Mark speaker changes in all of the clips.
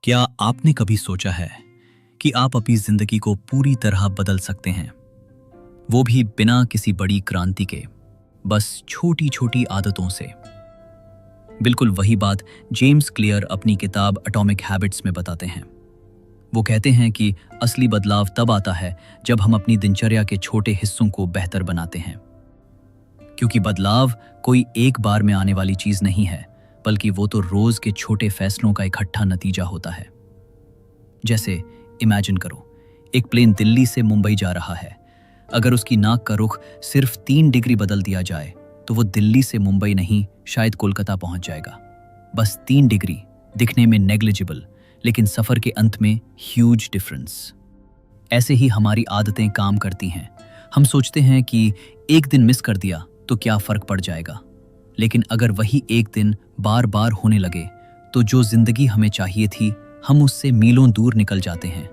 Speaker 1: क्या आपने कभी सोचा है कि आप अपनी जिंदगी को पूरी तरह बदल सकते हैं, वो भी बिना किसी बड़ी क्रांति के, बस छोटी छोटी आदतों से? बिल्कुल वही बात जेम्स क्लियर अपनी किताब एटॉमिक हैबिट्स में बताते हैं। वो कहते हैं कि असली बदलाव तब आता है जब हम अपनी दिनचर्या के छोटे हिस्सों को बेहतर बनाते हैं, क्योंकि बदलाव कोई एक बार में आने वाली चीज नहीं है, बल्कि वो तो रोज के छोटे फैसलों का इकट्ठा नतीजा होता है। जैसे इमेजिन करो, एक प्लेन दिल्ली से मुंबई जा रहा है। अगर उसकी नाक का रुख सिर्फ 3 डिग्री बदल दिया जाए तो वो दिल्ली से मुंबई नहीं, शायद कोलकाता पहुंच जाएगा। बस 3 डिग्री, दिखने में नेग्लिजिबल, लेकिन सफर के अंत में ह्यूज डिफरेंस। ऐसे ही हमारी आदतें काम करती हैं। हम सोचते हैं कि एक दिन मिस कर दिया तो क्या फर्क पड़ जाएगा, लेकिन अगर वही एक दिन बार बार होने लगे तो जो जिंदगी हमें चाहिए थी, हम उससे मीलों दूर निकल जाते हैं।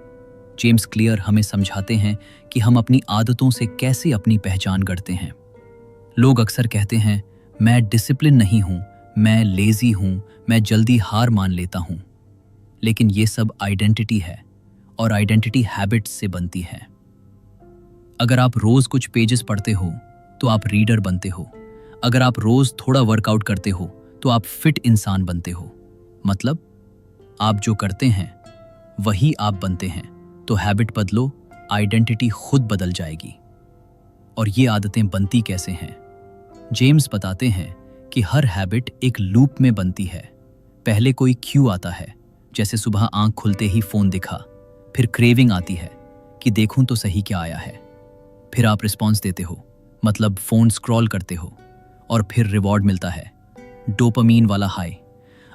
Speaker 1: जेम्स क्लियर हमें समझाते हैं कि हम अपनी आदतों से कैसे अपनी पहचान गढ़ते हैं। लोग अक्सर कहते हैं, मैं डिसिप्लिन नहीं हूं, मैं लेजी हूं, मैं जल्दी हार मान लेता हूं। लेकिन ये सब आइडेंटिटी है, और आइडेंटिटी हैबिट्स से बनती है। अगर आप रोज कुछ पेजेस पढ़ते हो तो आप रीडर बनते हो। अगर आप रोज थोड़ा वर्कआउट करते हो तो आप फिट इंसान बनते हो। मतलब आप जो करते हैं वही आप बनते हैं। तो हैबिट बदलो, आइडेंटिटी खुद बदल जाएगी। और ये आदतें बनती कैसे हैं? जेम्स बताते हैं कि हर हैबिट एक लूप में बनती है। पहले कोई क्यू आता है, जैसे सुबह आंख खुलते ही फोन दिखा। फिर क्रेविंग आती है कि देखूं तो सही क्या आया है। फिर आप रिस्पॉन्स देते हो, मतलब फोन स्क्रॉल करते हो, और फिर रिवॉर्ड मिलता है, डोपामीन वाला हाई।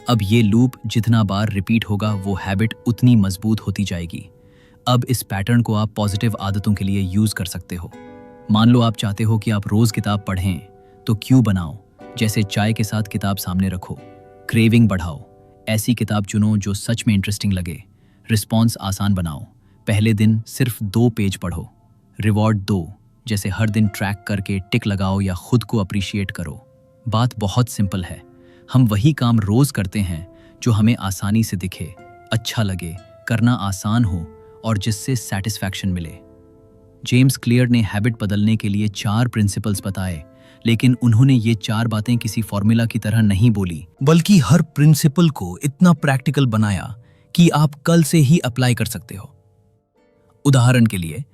Speaker 1: अब ये लूप जितना बार रिपीट होगा, वो हैबिट उतनी मजबूत होती जाएगी। अब इस पैटर्न को आप पॉजिटिव आदतों के लिए यूज कर सकते हो। मान लो आप चाहते हो कि आप रोज किताब पढ़ें, तो क्यू बनाओ, जैसे चाय के साथ किताब सामने रखो। क्रेविंग बढ़ाओ, ऐसी किताब चुनो जो सच में इंटरेस्टिंग लगे। रिस्पॉन्स आसान बनाओ, पहले दिन सिर्फ 2 पेज पढ़ो। रिवॉर्ड दो, जैसे हर दिन ट्रैक करके टिक लगाओ या खुद को अप्रिशिएट करो। बात बहुत सिंपल है, हम वही काम रोज करते हैं जो हमें आसानी से दिखे, अच्छा लगे, करना आसान हो और जिससे सेटिस्फैक्शन मिले। जेम्स क्लियर ने हैबिट बदलने के लिए 4 प्रिंसिपल्स बताए, लेकिन उन्होंने ये 4 बातें किसी फॉर्मूला की तरह नहीं बोली, बल्कि हर प्रिंसिपल को इतना प्रैक्टिकल बनाया कि आप कल से ही अप्लाई कर सकते हो। उदाहरण के लिए,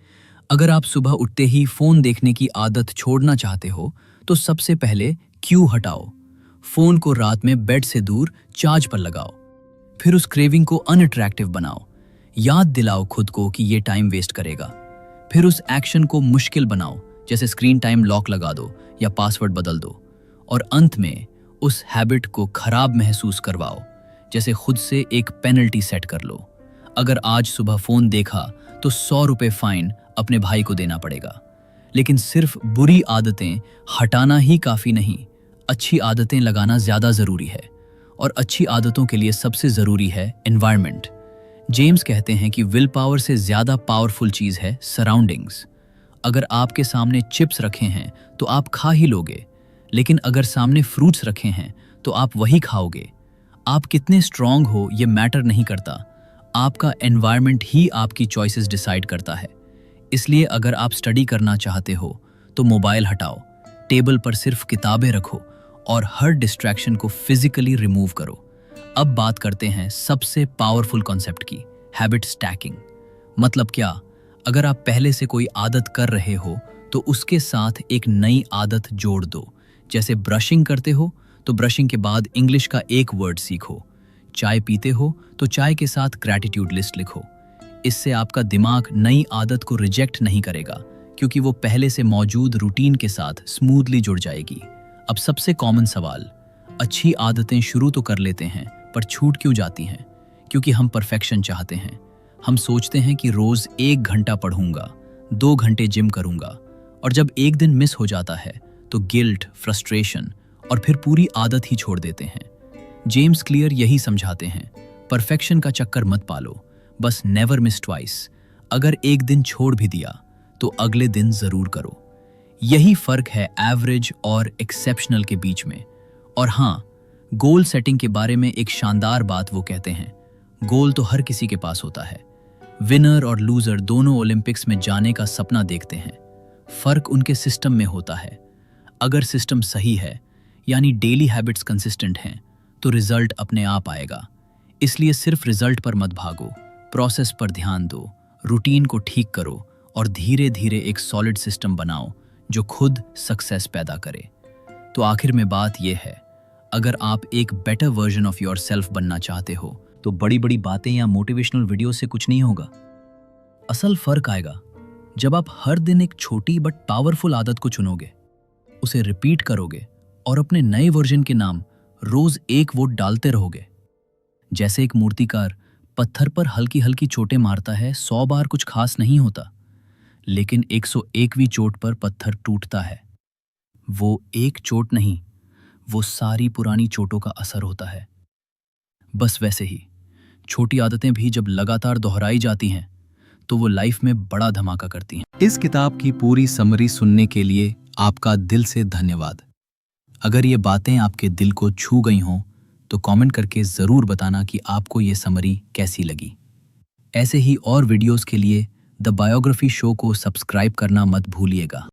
Speaker 1: अगर आप सुबह उठते ही फोन देखने की आदत छोड़ना चाहते हो, तो सबसे पहले क्यू हटाओ। फोन को रात में बेड से दूर चार्ज पर लगाओ। फिर उस क्रेविंग को अनअट्रैक्टिव बनाओ, याद दिलाओ खुद को कि ये टाइम वेस्ट करेगा। फिर उस एक्शन को मुश्किल बनाओ, जैसे स्क्रीन टाइम लॉक लगा दो या पासवर्ड बदल दो। और अंत में उस हैबिट को खराब महसूस करवाओ, जैसे खुद से एक पेनल्टी सेट कर लो। अगर आज सुबह फोन देखा तो 100 रुपये फाइन अपने भाई को देना पड़ेगा। लेकिन सिर्फ बुरी आदतें हटाना ही काफी नहीं, अच्छी आदतें लगाना ज्यादा जरूरी है। और अच्छी आदतों के लिए सबसे जरूरी है एनवायरनमेंट। जेम्स कहते हैं कि विल पावर से ज्यादा पावरफुल चीज है सराउंडिंग्स। अगर आपके सामने चिप्स रखे हैं तो आप खा ही लोगे, लेकिन अगर सामने फ्रूट्स रखे हैं तो आप वही खाओगे। आप कितने स्ट्रांग हो ये मैटर नहीं करता, आपका एनवायरनमेंट ही आपकी चॉइसेस डिसाइड करता है। इसलिए अगर आप स्टडी करना चाहते हो तो मोबाइल हटाओ, टेबल पर सिर्फ किताबें रखो और हर डिस्ट्रैक्शन को फिजिकली रिमूव करो। अब बात करते हैं सबसे पावरफुल कॉन्सेप्ट की, हैबिट स्टैकिंग। मतलब क्या? अगर आप पहले से कोई आदत कर रहे हो तो उसके साथ एक नई आदत जोड़ दो। जैसे ब्रशिंग करते हो तो ब्रशिंग के बाद इंग्लिश का एक वर्ड सीखो। चाय पीते हो तो चाय के साथ ग्रैटिट्यूड लिस्ट लिखो। इससे आपका दिमाग नई आदत को रिजेक्ट नहीं करेगा, क्योंकि वो पहले से मौजूद रूटीन के साथ स्मूथली जुड़ जाएगी। अब सबसे कॉमन सवाल, अच्छी आदतें शुरू तो कर लेते हैं पर छूट क्यों जाती हैं? क्योंकि हम परफेक्शन चाहते हैं। हम सोचते हैं कि रोज 1 घंटा पढ़ूंगा, 2 घंटे जिम करूंगा, और जब एक दिन मिस हो जाता है तो गिल्ट, फ्रस्ट्रेशन और फिर पूरी आदत ही छोड़ देते हैं। जेम्स क्लियर यही समझाते हैं, परफेक्शन का चक्कर मत पालो, बस नेवर मिस ट्वाइस। अगर एक दिन छोड़ भी दिया तो अगले दिन जरूर करो। यही फर्क है एवरेज और एक्सेप्शनल के बीच में। और हाँ, गोल सेटिंग के बारे में एक शानदार बात वो कहते हैं, गोल तो हर किसी के पास होता है। विनर और लूजर दोनों ओलंपिक्स में जाने का सपना देखते हैं। फर्क उनके सिस्टम में होता है। अगर सिस्टम सही है, यानी डेली हैबिट्स कंसिस्टेंट हैं, तो रिजल्ट अपने आप आएगा। इसलिए सिर्फ रिजल्ट पर मत भागो, प्रोसेस पर ध्यान दो, रूटीन को ठीक करो और धीरे धीरे एक सॉलिड सिस्टम बनाओ जो खुद सक्सेस पैदा करे। तो आखिर में बात यह है, अगर आप एक better version of your self बनना चाहते हो तो बड़ी बड़ी बातें या मोटिवेशनल वीडियो से कुछ नहीं होगा। असल फर्क आएगा जब आप हर दिन एक छोटी बट पावरफुल आदत को चुनोगे, उसे रिपीट करोगे और अपने नए वर्जन के नाम रोज एक वोट डालते रहोगे। जैसे एक मूर्तिकार पत्थर पर हल्की हल्की चोटें मारता है, 100 बार कुछ खास नहीं होता, लेकिन 101वीं चोट पर पत्थर टूटता है। वो एक चोट नहीं, वो सारी पुरानी चोटों का असर होता है। बस वैसे ही छोटी आदतें भी जब लगातार दोहराई जाती हैं तो वो लाइफ में बड़ा धमाका करती हैं। इस किताब की पूरी समरी सुनने के लिए आपका दिल से धन्यवाद। अगर ये बातें आपके दिल को छू गई हों तो कमेंट करके ज़रूर बताना कि आपको ये समरी कैसी लगी। ऐसे ही और वीडियोस के लिए द बायोग्राफी शो को सब्सक्राइब करना मत भूलिएगा।